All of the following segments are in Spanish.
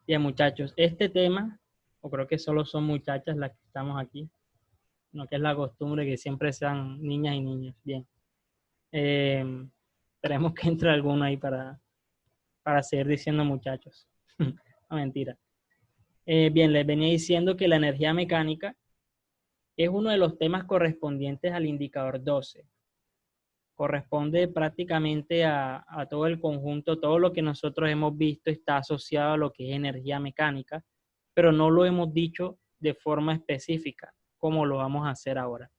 Bien, muchachos, este tema, o creo que solo son muchachas las que estamos aquí, no que es la costumbre que siempre sean niñas y niños. Bien, esperemos que entre alguno ahí para seguir diciendo muchachos. No, mentira. Bien, les venía diciendo que la energía mecánica es uno de los temas correspondientes al indicador 12. Corresponde prácticamente a todo el conjunto, todo lo que nosotros hemos visto está asociado a lo que es energía mecánica, pero no lo hemos dicho de forma específica, como lo vamos a hacer ahora.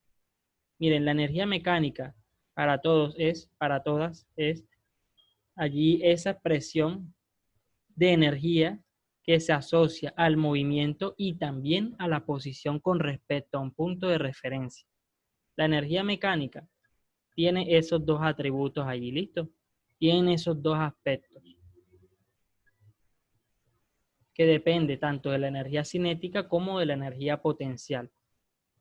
Miren, la energía mecánica para todos para todas, es allí esa expresión de energía que se asocia al movimiento y también a la posición con respecto a un punto de referencia. La energía mecánica tiene esos dos atributos allí, ¿listo? Tiene esos dos aspectos que depende tanto de la energía cinética como de la energía potencial.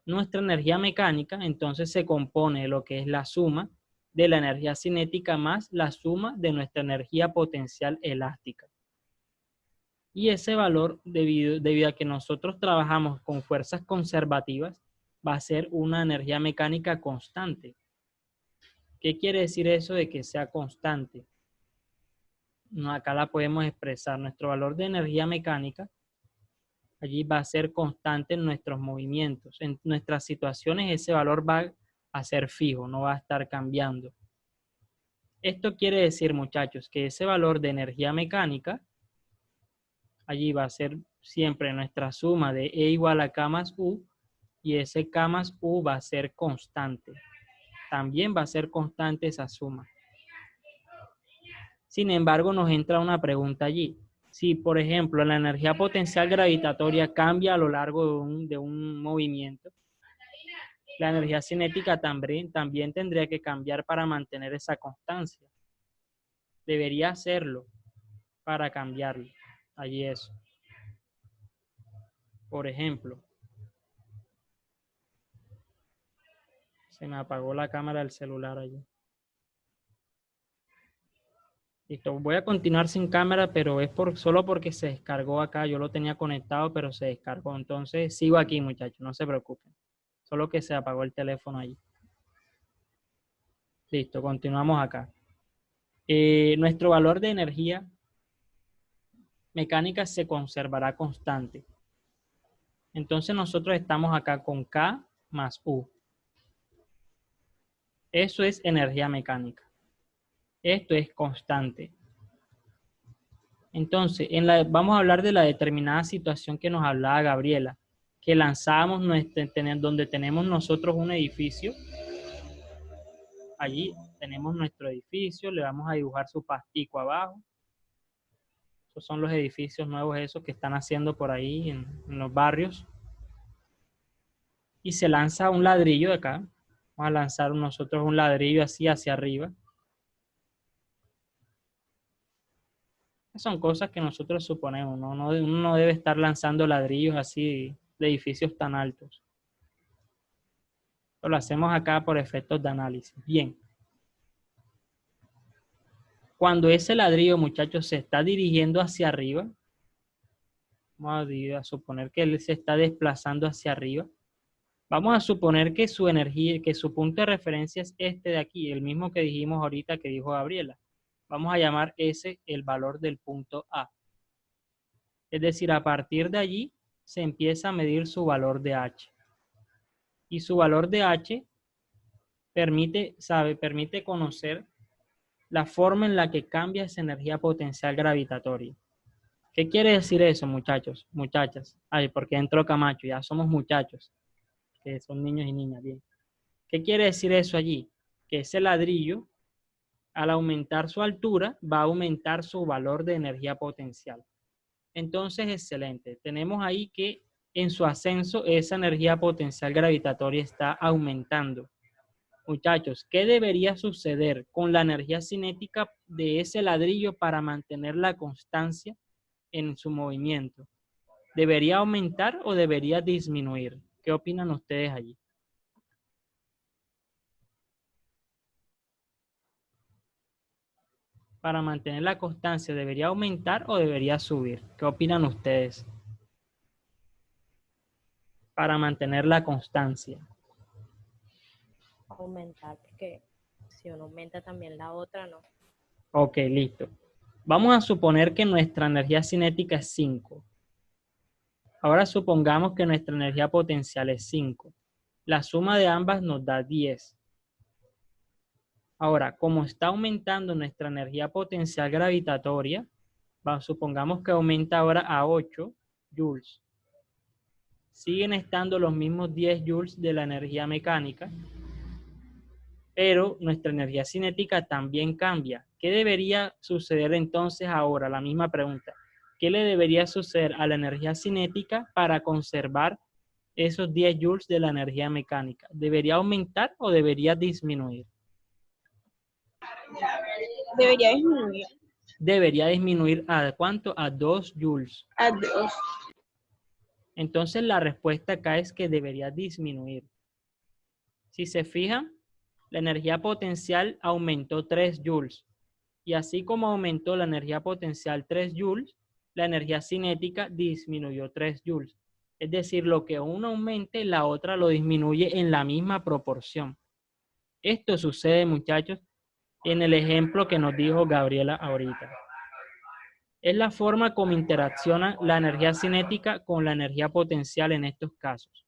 Nuestra energía mecánica entonces se compone de lo que es la suma de la energía cinética más la suma de nuestra energía potencial elástica. Y ese valor, debido a que nosotros trabajamos con fuerzas conservativas, va a ser una energía mecánica constante. ¿Qué quiere decir eso de que sea constante? Acá la podemos expresar. Nuestro valor de energía mecánica allí va a ser constante en nuestros movimientos. En nuestras situaciones ese valor va a ser fijo, no va a estar cambiando. Esto quiere decir, muchachos, que ese valor de energía mecánica allí va a ser siempre nuestra suma de E igual a K más U, y ese K más U va a ser constante. También va a ser constante esa suma. Sin embargo, nos entra una pregunta allí. Si, por ejemplo, la energía potencial gravitatoria cambia a lo largo de un movimiento, la energía cinética también tendría que cambiar para mantener esa constancia. Debería hacerlo para cambiarlo. Allí eso. Por ejemplo, se me apagó la cámara del celular allí. Listo, voy a continuar sin cámara, pero es solo porque se descargó acá. Yo lo tenía conectado, pero se descargó. Entonces sigo aquí, muchachos, no se preocupen. Solo que se apagó el teléfono allí. Listo, continuamos acá. Nuestro valor de energía mecánica se conservará constante. Entonces nosotros estamos acá con K más U. Eso es energía mecánica. Esto es constante. Entonces, vamos a hablar de la determinada situación que nos hablaba Gabriela, que lanzábamos donde tenemos nosotros un edificio. Allí tenemos nuestro edificio, le vamos a dibujar su pastico abajo. Esos son los edificios nuevos esos que están haciendo por ahí en los barrios. Y se lanza un ladrillo de acá. Vamos a lanzar nosotros un ladrillo así hacia arriba. Son cosas que nosotros suponemos, ¿no? Uno no debe estar lanzando ladrillos así de edificios tan altos. Lo hacemos acá por efectos de análisis. Bien. Cuando ese ladrillo, muchachos, se está dirigiendo hacia arriba, vamos a suponer que él se está desplazando hacia arriba. Vamos a suponer que su energía, que su punto de referencia es este de aquí, el mismo que dijimos ahorita que dijo Gabriela. Vamos a llamar ese el valor del punto A. Es decir, a partir de allí se empieza a medir su valor de H. Y su valor de H permite conocer la forma en la que cambia esa energía potencial gravitatoria. ¿Qué quiere decir eso, muchachos? Muchachas. Ay, porque entró Camacho, ya somos muchachos, que son niños y niñas, bien. ¿Qué quiere decir eso allí? Que ese ladrillo, al aumentar su altura, va a aumentar su valor de energía potencial. Entonces, excelente. Tenemos ahí que en su ascenso esa energía potencial gravitatoria está aumentando. Muchachos, ¿qué debería suceder con la energía cinética de ese ladrillo para mantener la constancia en su movimiento? ¿Debería aumentar o debería disminuir? ¿Qué opinan ustedes allí? para mantener la constancia, ¿debería aumentar o debería subir? ¿Qué opinan ustedes? Para mantener la constancia. Aumentar, porque si uno aumenta también la otra, no. Ok, listo. Vamos a suponer que nuestra energía cinética es 5. Ahora supongamos que nuestra energía potencial es 5. La suma de ambas nos da 10. Ahora, como está aumentando nuestra energía potencial gravitatoria, supongamos que aumenta ahora a 8 joules. Siguen estando los mismos 10 joules de la energía mecánica, pero nuestra energía cinética también cambia. ¿Qué debería suceder entonces ahora? La misma pregunta. ¿Qué le debería suceder a la energía cinética para conservar esos 10 joules de la energía mecánica? ¿Debería aumentar o debería disminuir? Debería disminuir Debería disminuir ¿a cuánto? A 2 joules. a 2. Entonces la respuesta acá es que debería disminuir. Si se fijan, la energía potencial aumentó 3 joules. Y así como aumentó la energía potencial 3 joules, la energía cinética disminuyó 3 joules. Es decir, lo que uno aumente, la otra lo disminuye en la misma proporción. Esto sucede, muchachos, en el ejemplo que nos dijo Gabriela ahorita. Es la forma como interacciona la energía cinética con la energía potencial en estos casos.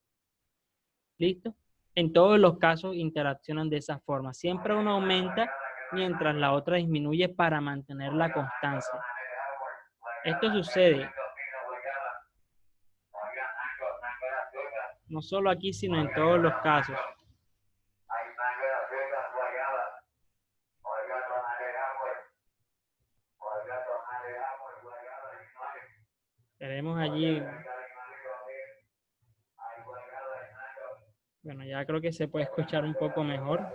¿Listo? En todos los casos interaccionan de esa forma. Siempre uno aumenta mientras la otra disminuye para mantener la constancia. Esto sucede no solo aquí, sino en todos los casos. Tenemos allí. Bueno, ya creo que se puede escuchar un poco mejor.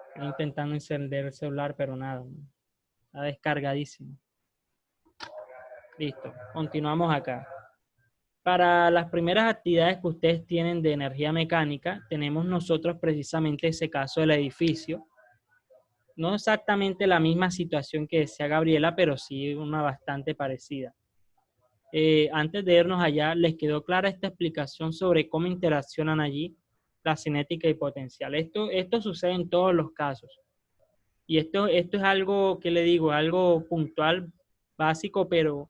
Estoy intentando encender el celular, pero nada. Está descargadísimo. Listo. Continuamos acá. Para las primeras actividades que ustedes tienen de energía mecánica, tenemos nosotros precisamente ese caso del edificio. No exactamente la misma situación que decía Gabriela, pero sí una bastante parecida. Antes de irnos allá, ¿les quedó clara esta explicación sobre cómo interaccionan allí la cinética y potencial? Esto sucede en todos los casos. Y esto es algo, ¿qué le digo? Algo puntual, básico, pero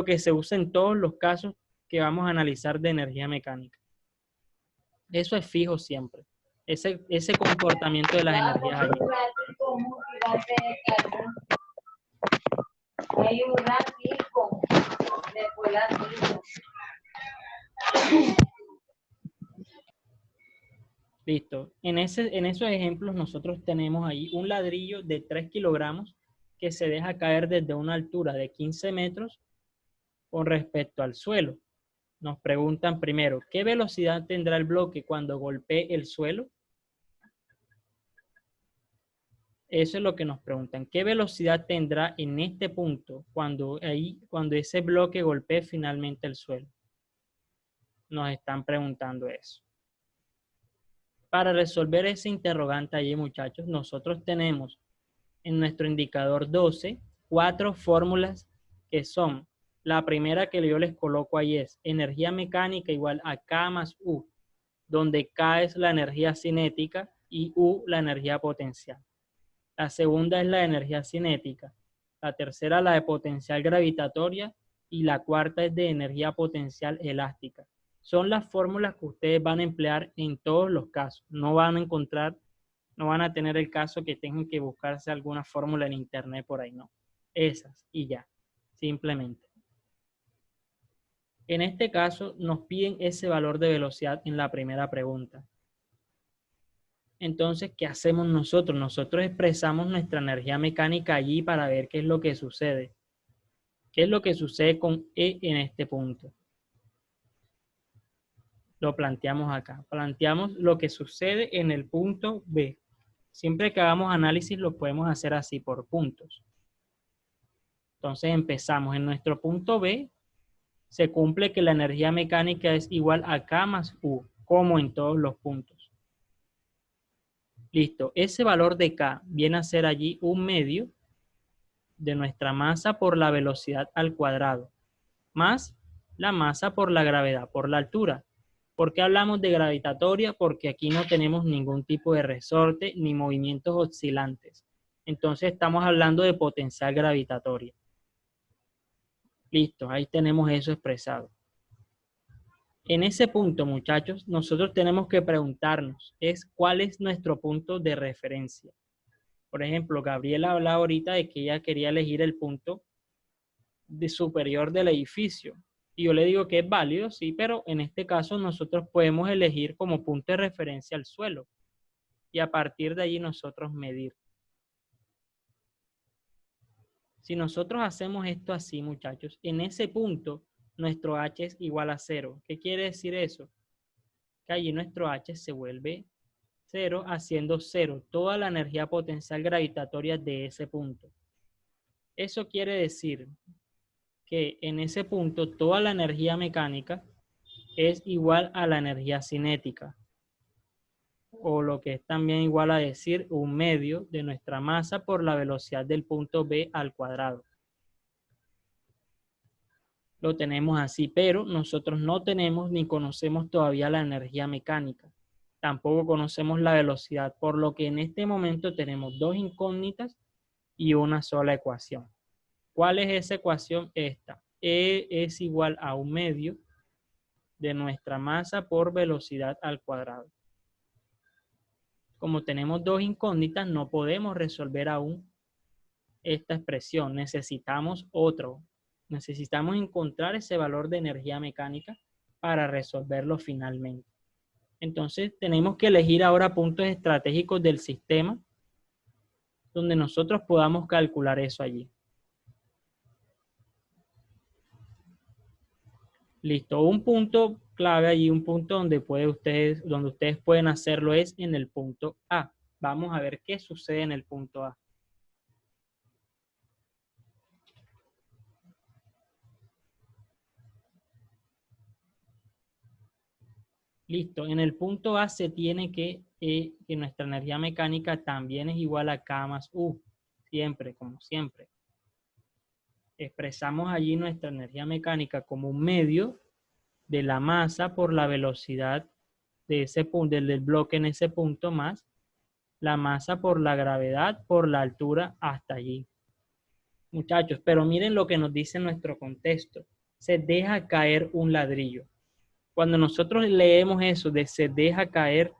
que se usa en todos los casos que vamos a analizar de energía mecánica. Eso es fijo siempre. Ese comportamiento de las energías allí. Listo. En esos ejemplos nosotros tenemos ahí un ladrillo de 3 kilogramos que se deja caer desde una altura de 15 metros con respecto al suelo. Nos preguntan primero, ¿qué velocidad tendrá el bloque cuando golpee el suelo? Eso es lo que nos preguntan. ¿Qué velocidad tendrá en este punto cuando ese bloque golpee finalmente el suelo? Nos están preguntando eso. Para resolver ese interrogante allí, muchachos, nosotros tenemos en nuestro indicador 12 4 fórmulas que son, la primera que yo les coloco ahí es energía mecánica igual a K más U, donde K es la energía cinética y U la energía potencial. La segunda es la de energía cinética, la tercera la de potencial gravitatoria y la cuarta es de energía potencial elástica. Son las fórmulas que ustedes van a emplear en todos los casos. No van a tener el caso que tengan que buscarse alguna fórmula en internet por ahí, no. Esas y ya, simplemente. En este caso nos piden ese valor de velocidad en la primera pregunta. Entonces, ¿qué hacemos nosotros? Nosotros expresamos nuestra energía mecánica allí para ver qué es lo que sucede. ¿Qué es lo que sucede con E en este punto? Lo planteamos acá. Planteamos lo que sucede en el punto B. Siempre que hagamos análisis lo podemos hacer así por puntos. Entonces empezamos en nuestro punto B. Se cumple que la energía mecánica es igual a K más U, como en todos los puntos. Listo. Ese valor de K viene a ser allí un medio de nuestra masa por la velocidad al cuadrado, más la masa por la gravedad, por la altura. ¿Por qué hablamos de gravitatoria? Porque aquí no tenemos ningún tipo de resorte ni movimientos oscilantes. Entonces estamos hablando de potencial gravitatoria. Listo, ahí tenemos eso expresado. En ese punto, muchachos, nosotros tenemos que preguntarnos, ¿cuál es nuestro punto de referencia? Por ejemplo, Gabriela hablaba ahorita de que ella quería elegir el punto superior del edificio. Y yo le digo que es válido, sí, pero en este caso nosotros podemos elegir como punto de referencia el suelo. Y a partir de allí nosotros medir. Si nosotros hacemos esto así, muchachos, en ese punto nuestro H es igual a 0. ¿Qué quiere decir eso? Que allí nuestro H se vuelve 0, haciendo 0 toda la energía potencial gravitatoria de ese punto. Eso quiere decir que en ese punto toda la energía mecánica es igual a la energía cinética, o lo que es también igual a decir un medio de nuestra masa por la velocidad del punto B al cuadrado. Lo tenemos así, pero nosotros no tenemos ni conocemos todavía la energía mecánica. Tampoco conocemos la velocidad, por lo que en este momento tenemos dos incógnitas y una sola ecuación. ¿Cuál es esa ecuación? Esta. E es igual a un medio de nuestra masa por velocidad al cuadrado. Como tenemos dos incógnitas, no podemos resolver aún esta expresión. Necesitamos otro. Necesitamos encontrar ese valor de energía mecánica para resolverlo finalmente. Entonces, tenemos que elegir ahora puntos estratégicos del sistema donde nosotros podamos calcular eso allí. Listo. Un punto clave allí, un punto donde ustedes pueden hacerlo es en el punto A. Vamos a ver qué sucede en el punto A. Listo. En el punto A se tiene que nuestra energía mecánica también es igual a K más U. Siempre, como siempre. Expresamos allí nuestra energía mecánica como un medio de la masa por la velocidad de ese punto, del bloque en ese punto, más la masa por la gravedad por la altura hasta allí. Muchachos, pero miren lo que nos dice nuestro contexto. Se deja caer un ladrillo. Cuando nosotros leemos eso de se deja caer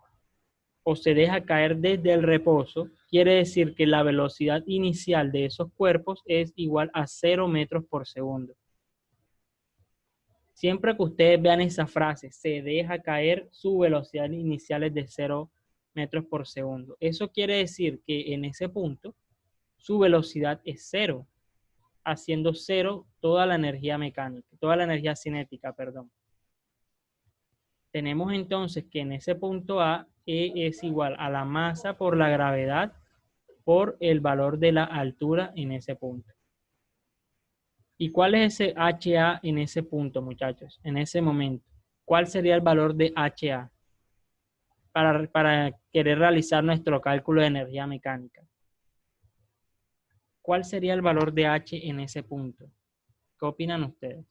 o se deja caer desde el reposo, quiere decir que la velocidad inicial de esos cuerpos es igual a 0 metros por segundo. Siempre que ustedes vean esa frase, se deja caer, su velocidad inicial es de 0 metros por segundo. Eso quiere decir que en ese punto su velocidad es 0, haciendo 0 toda la energía mecánica, toda la energía cinética, perdón. Tenemos entonces que en ese punto A, E es igual a la masa por la gravedad por el valor de la altura en ese punto. ¿Y cuál es ese HA en ese punto, muchachos? En ese momento. ¿Cuál sería el valor de HA? Para querer realizar nuestro cálculo de energía mecánica. ¿Cuál sería el valor de H en ese punto? ¿Qué opinan ustedes?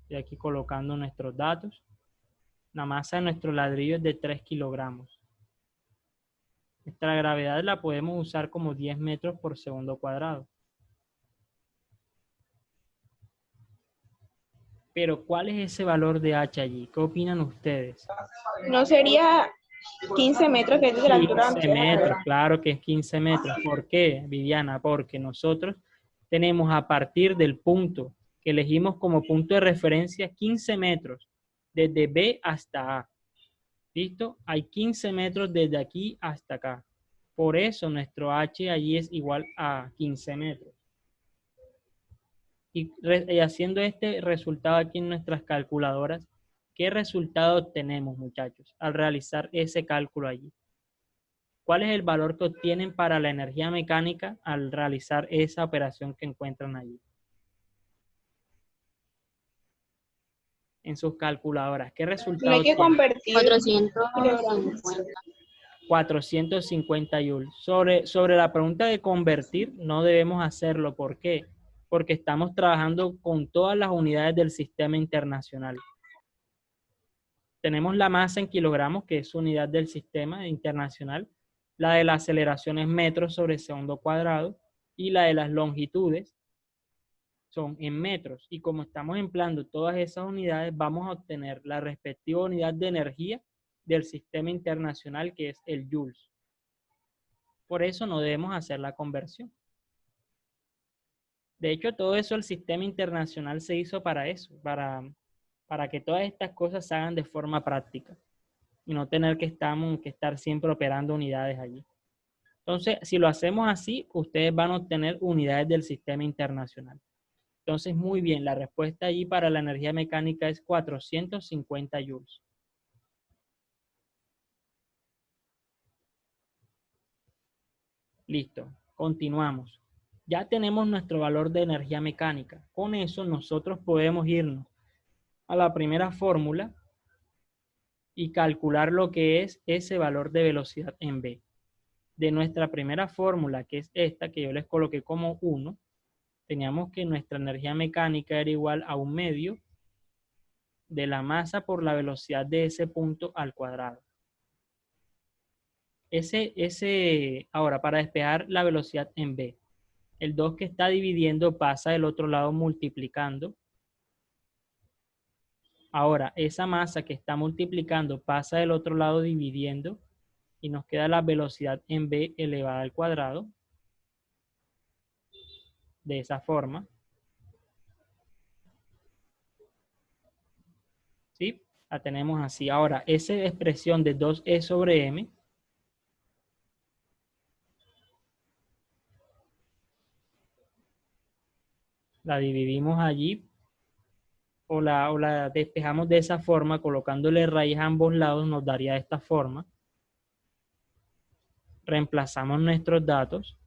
Estoy aquí colocando nuestros datos. La masa de nuestro ladrillo es de 3 kilogramos. Nuestra gravedad la podemos usar como 10 metros por segundo cuadrado. Pero ¿cuál es ese valor de H allí? ¿Qué opinan ustedes? No sería 15 metros, que es desde la altura 15 metros, claro que es 15 metros. ¿Por qué, Viviana? Porque nosotros tenemos a partir del punto que elegimos como punto de referencia 15 metros, desde B hasta A. ¿Listo? Hay 15 metros desde aquí hasta acá. Por eso nuestro H allí es igual a 15 metros. Y haciendo este resultado aquí en nuestras calculadoras, ¿qué resultado obtenemos, muchachos, al realizar ese cálculo allí? ¿Cuál es el valor que obtienen para la energía mecánica al realizar esa operación que encuentran allí? en sus calculadoras. ¿Qué No hay resultado que tienen? convertir kilogramos. 450. 450 joules. Sobre la pregunta de convertir, no debemos hacerlo. ¿Por qué? Porque estamos trabajando con todas las unidades del sistema internacional. Tenemos la masa en kilogramos, que es unidad del sistema internacional. La de la aceleración es metros sobre segundo cuadrado. Y la de las longitudes son en metros. Y como estamos empleando todas esas unidades, vamos a obtener la respectiva unidad de energía del sistema internacional, que es el joules. Por eso no debemos hacer la conversión. De hecho, todo eso, el sistema internacional se hizo para eso, para que todas estas cosas se hagan de forma práctica y no tener que estar siempre operando unidades allí. Entonces, si lo hacemos así, ustedes van a obtener unidades del sistema internacional. Entonces, muy bien, la respuesta allí para la energía mecánica es 450 joules. Listo, continuamos. Ya tenemos nuestro valor de energía mecánica. Con eso nosotros podemos irnos a la primera fórmula y calcular lo que es ese valor de velocidad en V. De nuestra primera fórmula, que es esta, que yo les coloqué como 1, teníamos que nuestra energía mecánica era igual a 1/2 de la masa por la velocidad de ese punto al cuadrado. Ahora, para despejar la velocidad en V, el 2 que está dividiendo pasa del otro lado multiplicando. Ahora, esa masa que está multiplicando pasa del otro lado dividiendo y nos queda la velocidad en V elevada al cuadrado. De esa forma. ¿Sí? La tenemos así. Ahora, esa expresión de 2E sobre M la dividimos allí o la despejamos de esa forma, colocándole raíz a ambos lados, nos daría de esta forma. Reemplazamos nuestros datos.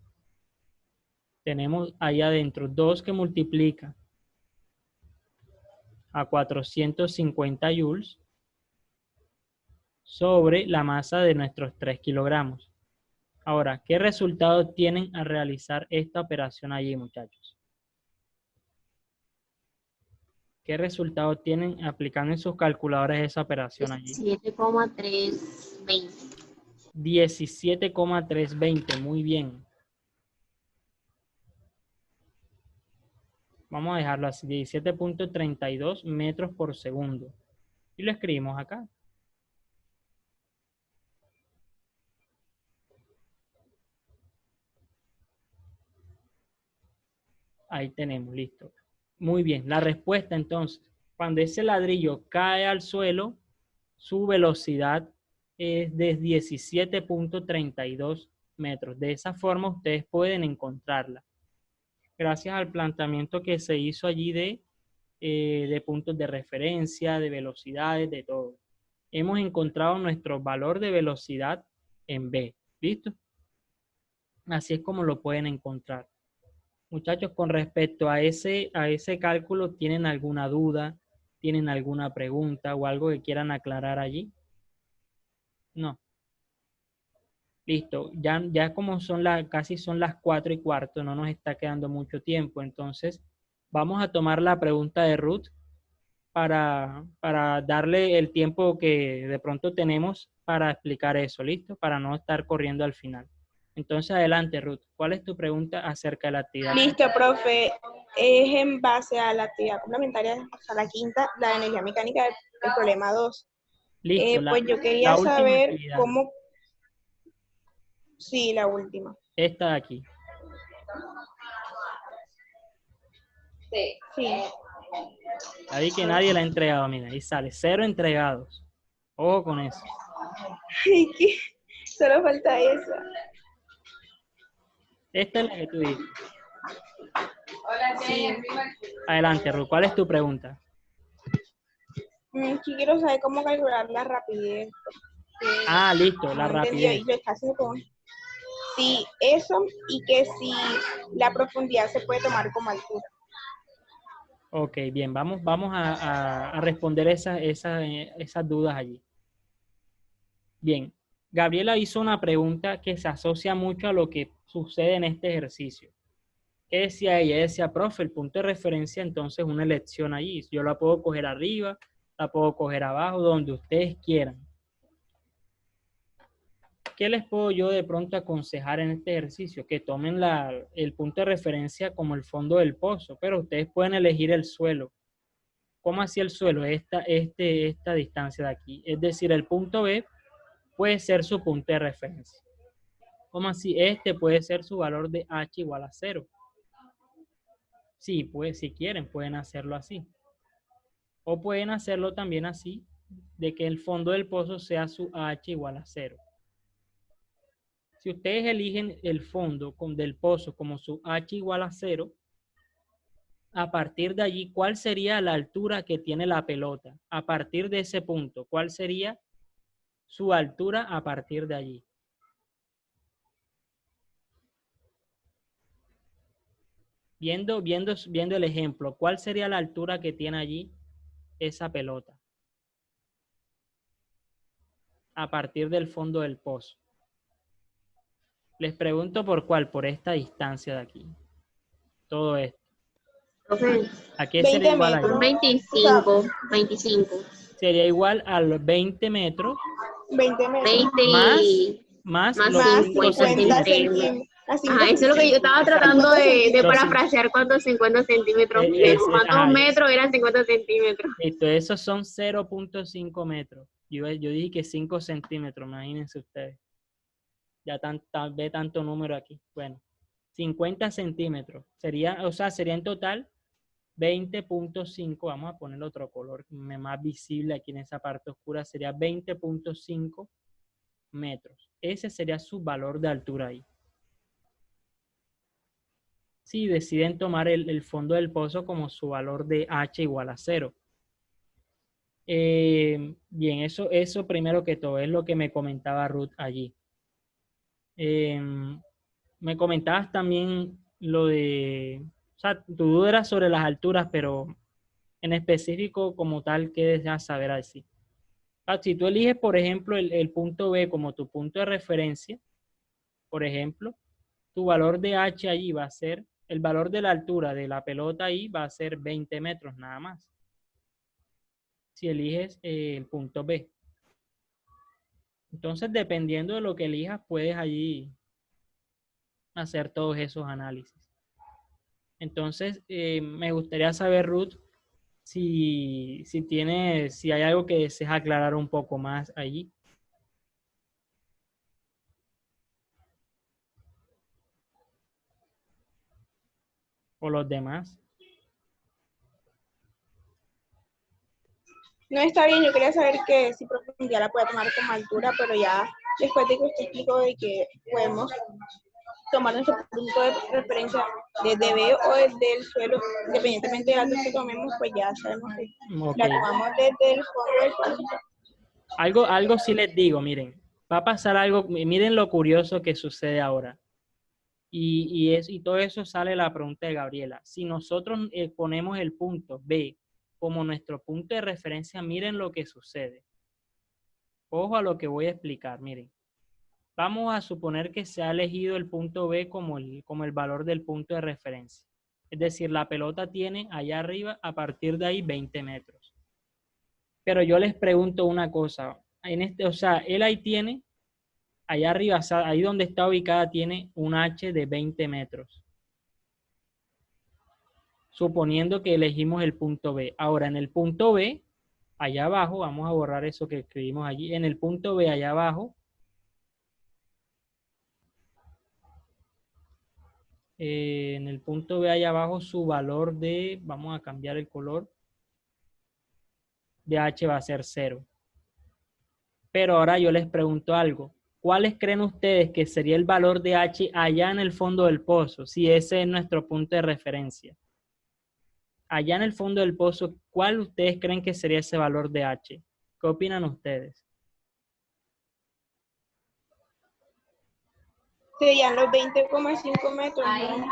Tenemos ahí adentro 2 que multiplica a 450 joules sobre la masa de nuestros 3 kilogramos. Ahora, ¿qué resultado tienen al realizar esta operación allí, muchachos? ¿Qué resultado tienen aplicando en sus calculadoras esa operación allí? 17,320. 17,320, muy bien. Vamos a dejarlo así, 17.32 metros por segundo. Y lo escribimos acá. Ahí tenemos, listo. Muy bien, la respuesta entonces, cuando ese ladrillo cae al suelo, su velocidad es de 17.32 metros. De esa forma ustedes pueden encontrarla. Gracias al planteamiento que se hizo allí de puntos de referencia, de velocidades, de todo. Hemos encontrado nuestro valor de velocidad en V. ¿Listo? Así es como lo pueden encontrar. Muchachos, con respecto a ese cálculo, ¿tienen alguna duda? ¿Tienen alguna pregunta o algo que quieran aclarar allí? No. Listo. Ya como casi son las 4:15, no nos está quedando mucho tiempo. Entonces, vamos a tomar la pregunta de Ruth para darle el tiempo que de pronto tenemos para explicar eso. ¿Listo? Para no estar corriendo al final. Entonces, adelante, Ruth. ¿Cuál es tu pregunta acerca de la actividad? Listo, profe. Es en base a la actividad complementaria, o sea, la quinta, la energía mecánica del problema 2. Listo. Pues yo quería la última saber actividad. cómo... Sí, la última. Esta de aquí. Sí. Ahí que nadie la ha entregado, mira, ahí sale 0 entregados. Ojo con eso. Ay, ¿qué? Solo falta esa. Esta es la que tú dices. Sí. Adelante, Ruth, ¿cuál es tu pregunta? Sí, quiero saber cómo calcular la rapidez. Listo, la No entendí, rapidez. y lo está haciendo como... Sí, eso, y que si la profundidad se puede tomar como altura. Ok, bien, vamos a responder esas dudas allí. Bien, Gabriela hizo una pregunta que se asocia mucho a lo que sucede en este ejercicio. ¿Qué decía ella? Ella decía, profe, el punto de referencia entonces es una elección allí. Yo la puedo coger arriba, la puedo coger abajo, donde ustedes quieran. ¿Qué les puedo yo de pronto aconsejar en este ejercicio? Que tomen el punto de referencia como el fondo del pozo, pero ustedes pueden elegir el suelo. ¿Cómo así el suelo? Esta distancia de aquí. Es decir, el punto B puede ser su punto de referencia. ¿Cómo así? Este puede ser su valor de H igual a 0. Sí, pues si quieren, pueden hacerlo así. O pueden hacerlo también así, de que el fondo del pozo sea su H igual a 0. Si ustedes eligen el fondo del pozo como su H igual a 0, a partir de allí, ¿cuál sería la altura que tiene la pelota? A partir de ese punto, ¿cuál sería su altura a partir de allí? Viendo el ejemplo, ¿cuál sería la altura que tiene allí esa pelota? A partir del fondo del pozo. Les pregunto por cuál, por esta distancia de aquí. Todo esto. Profe, ¿A qué sería 20 igual allí? metros. 25, 25, Sería igual a los 20 metros 20 metros. 20 más más los Más 5 50 50 centímetros. centímetros. A 5 Ajá, eso es lo que yo estaba Exacto. tratando 50 de centímetros. Los cinco- parafrasear cuántos 50 centímetros, cuántos ajá, metros eran 50 centímetros. listo, esos son 0.5 metros. Yo dije que 5 centímetros, imagínense ustedes. Ya tal vez tanto número aquí. Bueno, 50 centímetros. Sería en total 20.5. Vamos a poner otro color más visible aquí en esa parte oscura. Sería 20.5 metros. Ese sería su valor de altura ahí. Si deciden tomar el fondo del pozo como su valor de H igual a 0. Bien, eso primero que todo es lo que me comentaba Ruth allí. Me comentabas también lo de, o sea, tu duda era sobre las alturas, pero en específico como tal, ¿qué deseas saber así? Si tú eliges, por ejemplo, el punto B como tu punto de referencia, por ejemplo, tu valor de H allí va a ser, el valor de la altura de la pelota ahí va a ser 20 metros nada más. Si eliges el punto B. Entonces, dependiendo de lo que elijas, puedes allí hacer todos esos análisis. Entonces, me gustaría saber, Ruth, si hay algo que desees aclarar un poco más allí. O los demás. No está bien, yo quería saber que si profundidad la puede tomar como altura, pero ya después de que usted explicó de que podemos tomar nuestro punto de referencia desde B o desde el suelo, independientemente de la altura que tomemos, pues ya sabemos que Ok. la tomamos desde el fondo del pozo. Algo sí les digo, miren, va a pasar algo, miren lo curioso que sucede ahora. Y todo eso sale la pregunta de Gabriela. Si nosotros ponemos el punto B como nuestro punto de referencia, miren lo que sucede. Ojo a lo que voy a explicar, miren. Vamos a suponer que se ha elegido el punto B como el valor del punto de referencia. Es decir, la pelota tiene allá arriba, a partir de ahí, 20 metros. Pero yo les pregunto una cosa. Él ahí tiene, allá arriba, ahí donde está ubicada, tiene un H de 20 metros. Suponiendo que elegimos el punto B. Ahora, en el punto B, allá abajo, vamos a borrar eso que escribimos allí. En el punto B, allá abajo, en el punto B allá abajo su valor de, vamos a cambiar el color, de H va a ser 0. Pero ahora yo les pregunto algo. ¿Cuáles creen ustedes que sería el valor de H allá en el fondo del pozo? Si ese es nuestro punto de referencia. Allá en el fondo del pozo, ¿cuál ustedes creen que sería ese valor de H? ¿Qué opinan ustedes? Serían los 20,5 metros, ¿no?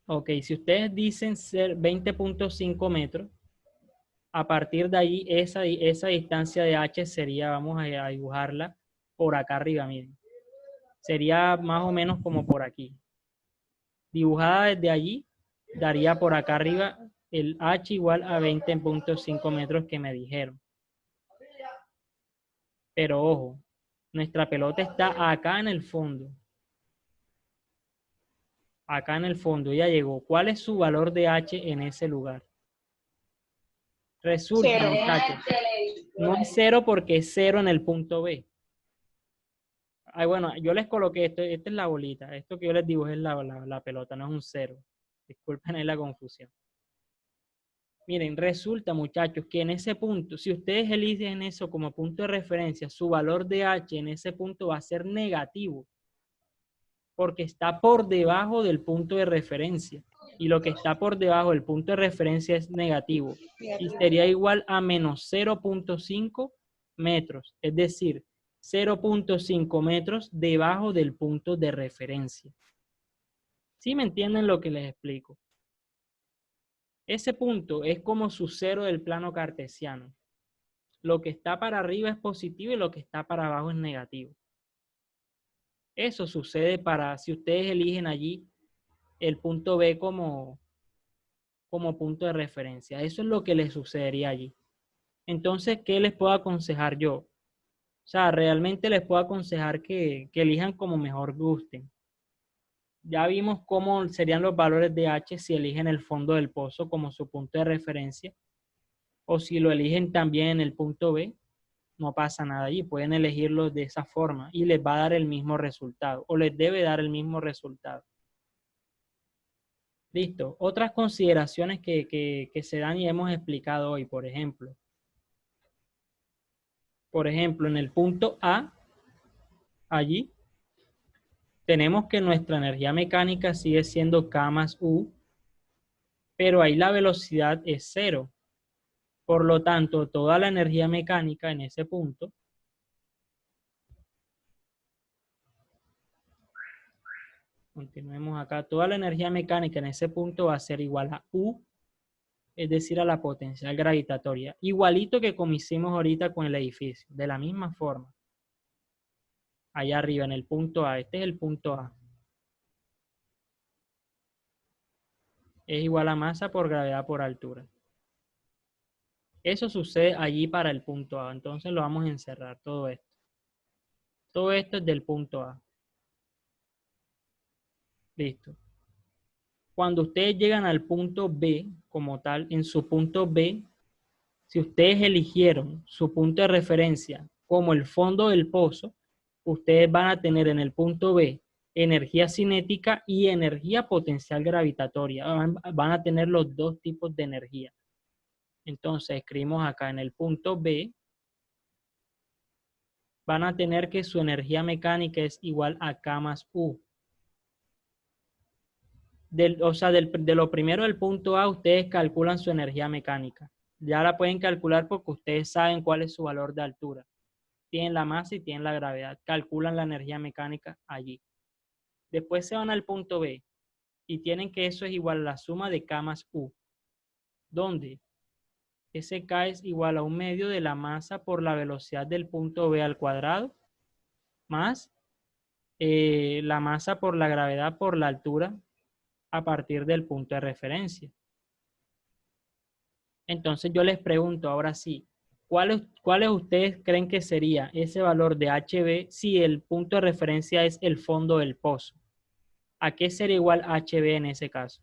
Ok, si ustedes dicen ser 20.5 metros, a partir de ahí, esa distancia de H sería, vamos a dibujarla por acá arriba, miren. Sería más o menos como por aquí. Dibujada desde allí, daría por acá arriba el H igual a 20.5 metros que me dijeron. Pero ojo, nuestra pelota está acá en el fondo. Acá en el fondo, ya llegó. ¿Cuál es su valor de H en ese lugar? Resulta, Cero. muchachos, no es 0 porque es 0 en el punto B. Ay, bueno, yo les coloqué esto, esta es la bolita. Esto que yo les dibujé es la pelota, no es un 0. Disculpen ahí la confusión. Miren, resulta, muchachos, que en ese punto, si ustedes eligen eso como punto de referencia, su valor de H en ese punto va a ser negativo, porque está por debajo del punto de referencia. Y lo que está por debajo del punto de referencia es negativo. Y sería igual a menos 0.5 metros. Es decir, 0.5 metros debajo del punto de referencia. ¿Sí me entienden lo que les explico? Ese punto es como su cero del plano cartesiano. Lo que está para arriba es positivo y lo que está para abajo es negativo. Eso sucede si ustedes eligen allí el punto B como punto de referencia. Eso es lo que les sucedería allí. Entonces, ¿qué les puedo aconsejar yo? O sea, realmente les puedo aconsejar que elijan como mejor gusten. Ya vimos cómo serían los valores de H si eligen el fondo del pozo como su punto de referencia. O si lo eligen también en el punto B, no pasa nada allí. Pueden elegirlo de esa forma y les va a dar el mismo resultado. O les debe dar el mismo resultado. Listo. Otras consideraciones que se dan y hemos explicado hoy, por ejemplo. Por ejemplo, en el punto A, allí, tenemos que nuestra energía mecánica sigue siendo K más U, pero ahí la velocidad es 0. Por lo tanto, toda la energía mecánica en ese punto continuemos acá, toda la energía mecánica en ese punto va a ser igual a U, es decir, a la potencial gravitatoria. Igualito que como hicimos ahorita con el edificio, de la misma forma. Allá arriba en el punto A, este es el punto A. Es igual a masa por gravedad por altura. Eso sucede allí para el punto A. Entonces lo vamos a encerrar todo esto. Todo esto es del punto A. Listo. Cuando ustedes llegan al punto B como tal, en su punto B, si ustedes eligieron su punto de referencia como el fondo del pozo, ustedes van a tener en el punto B energía cinética y energía potencial gravitatoria. Van a tener los dos tipos de energía. Entonces escribimos acá en el punto B, van a tener que su energía mecánica es igual a K más U. De lo primero del punto A, ustedes calculan su energía mecánica. Ya la pueden calcular porque ustedes saben cuál es su valor de altura. Tienen la masa y tienen la gravedad. Calculan la energía mecánica allí. Después se van al punto B y tienen que eso es igual a la suma de K más U. ¿Dónde? Ese K es igual a 1/2 de la masa por la velocidad del punto B al cuadrado más la masa por la gravedad por la altura a partir del punto de referencia. Entonces yo les pregunto ahora sí, ¿cuáles ustedes creen que sería ese valor de HB si el punto de referencia es el fondo del pozo? ¿A qué sería igual HB en ese caso?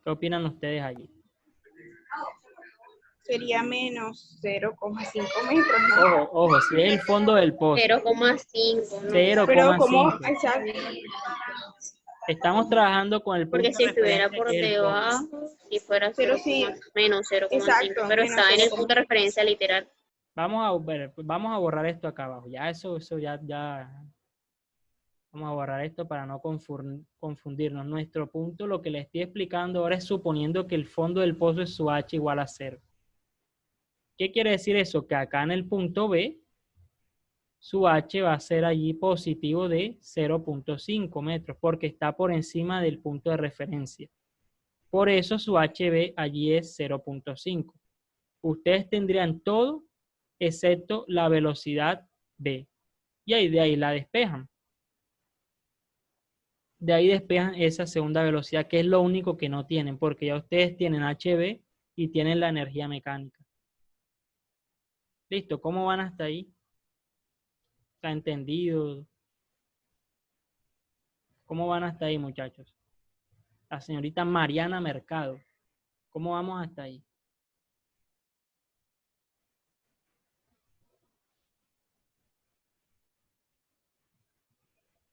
¿Qué opinan ustedes allí? Sería menos 0,5 metros, ¿no? Ojo, ojo, si es el fondo del pozo. 0,5, ¿no? Pero como, 0,5. exacto, Estamos trabajando con el punto Porque si de estuviera referencia por que es el fondo. debajo, si fuera Pero 0, sí, menos 0,5, exacto, pero menos está en el 0,5. punto de referencia literal. Vamos a borrar esto acá abajo. Ya eso ya. Vamos a borrar esto para no confundirnos. Nuestro punto, lo que les estoy explicando ahora es suponiendo que el fondo del pozo es su H igual a 0. ¿Qué quiere decir eso? Que acá en el punto B, su h va a ser allí positivo de 0.5 metros, porque está por encima del punto de referencia. Por eso su hb allí es 0.5. Ustedes tendrían todo excepto la velocidad v. Y ahí de ahí la despejan. De ahí despejan esa segunda velocidad, que es lo único que no tienen, porque ya ustedes tienen hb y tienen la energía mecánica. Listo, ¿cómo van hasta ahí? ¿Está entendido? ¿Cómo van hasta ahí, muchachos? La señorita Mariana Mercado. ¿Cómo vamos hasta ahí?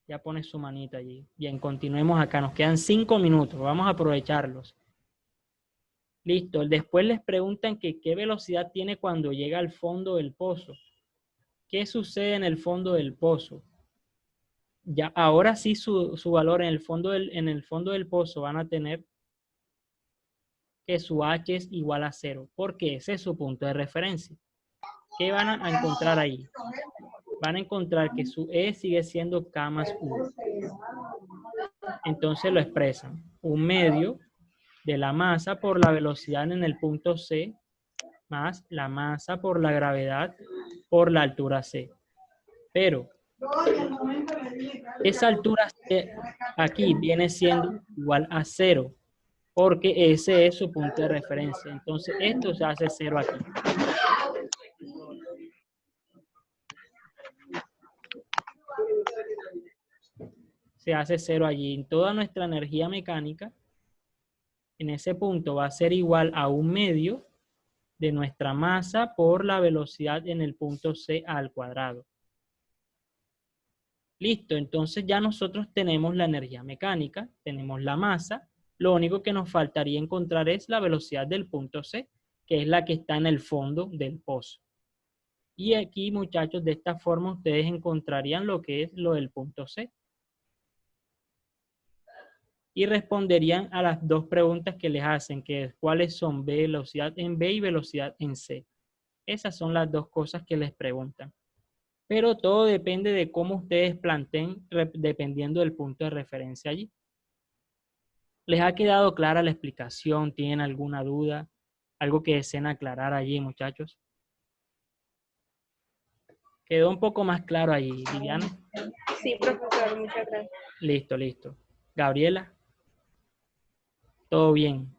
Ya pone su manita allí. Bien, continuemos acá. Nos quedan 5 minutos. Vamos a aprovecharlos. Listo. Después les preguntan que qué velocidad tiene cuando llega al fondo del pozo. ¿Qué sucede en el fondo del pozo? Ya, ahora sí su valor en el fondo del pozo van a tener que su h es igual a 0, porque ese es su punto de referencia. ¿Qué van a encontrar ahí? Van a encontrar que su E sigue siendo K más 1. Entonces lo expresan. 1/2 de la masa por la velocidad en el punto C más la masa por la gravedad por la altura C. Pero esa altura C aquí viene siendo igual a 0, porque ese es su punto de referencia. Entonces esto se hace 0 aquí. Se hace 0 allí. Toda nuestra energía mecánica en ese punto va a ser igual a 1/2 de nuestra masa por la velocidad en el punto C al cuadrado. Listo, entonces ya nosotros tenemos la energía mecánica, tenemos la masa, lo único que nos faltaría encontrar es la velocidad del punto C, que es la que está en el fondo del pozo. Y aquí, muchachos, de esta forma ustedes encontrarían lo que es lo del punto C. Y responderían a las dos preguntas que les hacen, que es cuáles son velocidad en B y velocidad en C. Esas son las dos cosas que les preguntan. Pero todo depende de cómo ustedes planteen dependiendo del punto de referencia allí. ¿Les ha quedado clara la explicación? ¿Tienen alguna duda? ¿Algo que deseen aclarar allí, muchachos? ¿Quedó un poco más claro allí, Viviana? Sí, profesor, muchas gracias. Listo, listo. Gabriela. Todo bien.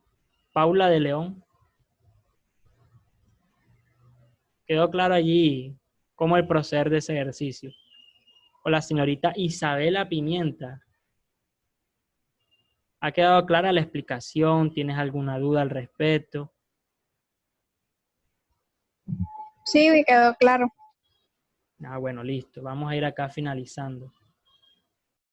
Paula de León. Quedó claro allí cómo el proceder de ese ejercicio. O la señorita Isabela Pimienta. ¿Ha quedado clara la explicación? ¿Tienes alguna duda al respecto? Sí, me quedó claro. Ah, bueno, listo. Vamos a ir acá finalizando.